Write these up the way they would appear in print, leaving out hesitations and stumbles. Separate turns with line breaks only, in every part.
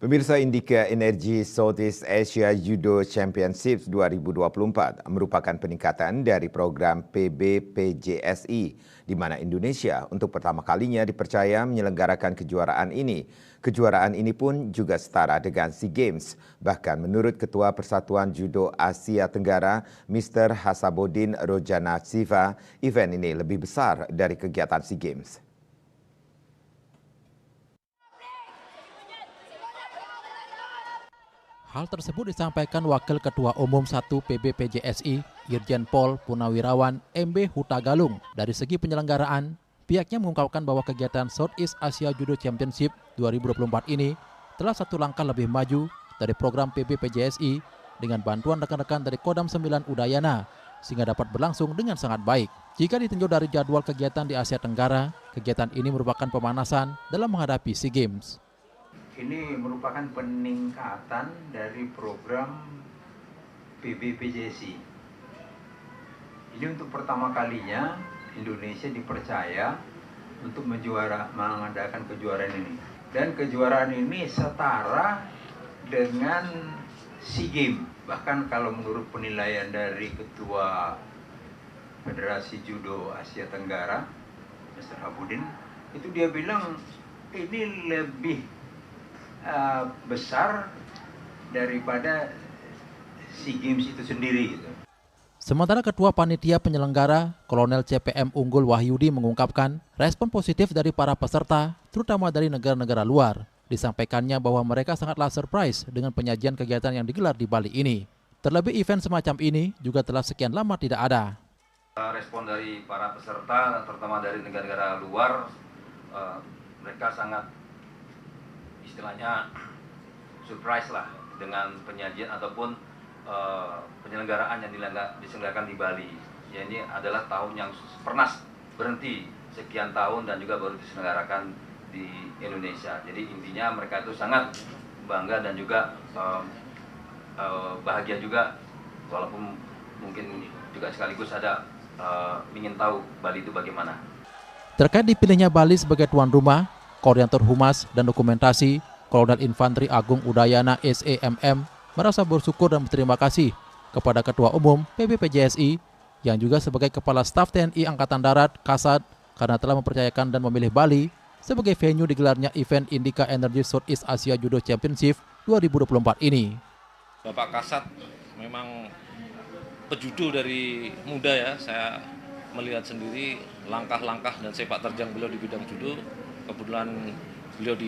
Pemirsa, Indika Energy Southeast Asia Judo Championships 2024 merupakan peningkatan dari program PBPJSI, di mana Indonesia untuk pertama kalinya dipercaya menyelenggarakan kejuaraan ini. Kejuaraan ini pun juga setara dengan SEA Games. Bahkan menurut Ketua Persatuan Judo Asia Tenggara, Mr. Hasabodin Rojana Siva, event ini lebih besar dari kegiatan SEA Games.
Hal tersebut disampaikan Wakil Ketua Umum 1 PBPJSI, Irjen Pol Punawirawan MB Hutagalung. Dari segi penyelenggaraan, pihaknya mengungkapkan bahwa kegiatan Southeast Asia Judo Championship 2024 ini telah satu langkah lebih maju dari program PBPJSI dengan bantuan rekan-rekan dari Kodam 9 Udayana, sehingga dapat berlangsung dengan sangat baik. Jika ditinjau dari jadwal kegiatan di Asia Tenggara, kegiatan ini merupakan pemanasan dalam menghadapi SEA Games.
Ini merupakan peningkatan dari program PBPJSI. Ini untuk pertama kalinya Indonesia dipercaya untuk mengadakan kejuaraan ini. Dan kejuaraan ini setara dengan SEA Games. Bahkan kalau menurut penilaian dari Ketua Federasi Judo Asia Tenggara, Mr. Habudin, itu dia bilang ini lebih besar daripada SEA Games itu sendiri gitu.
Sementara Ketua Panitia Penyelenggara, Kolonel CPM Unggul Wahyudi mengungkapkan respon positif dari para peserta, terutama dari negara-negara luar. Disampaikannya bahwa mereka sangatlah surprise dengan penyajian kegiatan yang digelar di Bali ini. Terlebih event semacam ini juga telah sekian lama tidak ada.
Respon dari para peserta, terutama dari negara-negara luar, mereka sangat istilahnya surprise lah dengan penyajian ataupun penyelenggaraan yang diselenggarakan di Bali. Ya, ini adalah tahun yang pernah berhenti sekian tahun dan juga baru diselenggarakan di Indonesia. Jadi intinya mereka itu sangat bangga dan juga bahagia juga, walaupun mungkin juga sekaligus ada ingin tahu Bali itu bagaimana.
Terkait dipilihnya Bali sebagai tuan rumah, Koordinator Humas dan Dokumentasi, Kolonel Infanteri Agung Udayana SEMM, merasa bersyukur dan berterima kasih kepada Ketua Umum PBPJSI yang juga sebagai Kepala Staf TNI Angkatan Darat Kasat karena telah mempercayakan dan memilih Bali sebagai venue digelarnya event Indika Energy Southeast Asia Judo Championship 2024 ini.
Bapak Kasat memang pejudo dari muda ya, saya melihat sendiri langkah-langkah dan sepak terjang beliau di bidang judo. Kebetulan beliau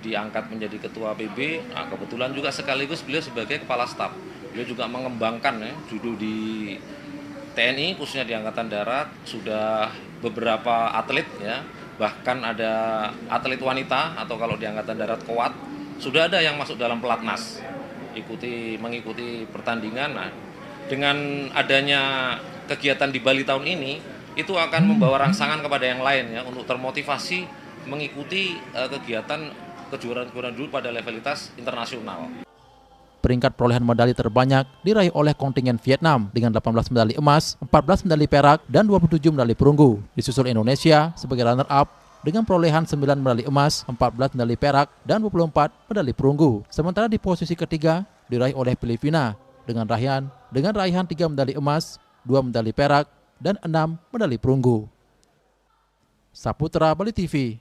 diangkat menjadi ketua PB, nah kebetulan juga sekaligus beliau sebagai kepala staf. Beliau juga mengembangkan judo di TNI, khususnya di Angkatan Darat, sudah beberapa atlet ya, bahkan ada atlet wanita atau kalau di Angkatan Darat Kowat, sudah ada yang masuk dalam pelatnas, mengikuti pertandingan. Nah, dengan adanya kegiatan di Bali tahun ini, itu akan membawa rangsangan kepada yang lain ya, untuk termotivasi mengikuti kegiatan kejuaraan judo pada levelitas internasional.
Peringkat perolehan medali terbanyak diraih oleh kontingen Vietnam dengan 18 medali emas, 14 medali perak, dan 27 medali perunggu. Disusul Indonesia sebagai runner-up dengan perolehan 9 medali emas, 14 medali perak, dan 24 medali perunggu. Sementara di posisi ketiga diraih oleh Filipina dengan raihan 3 medali emas, 2 medali perak, dan 6 medali perunggu. Saputra Bali TV.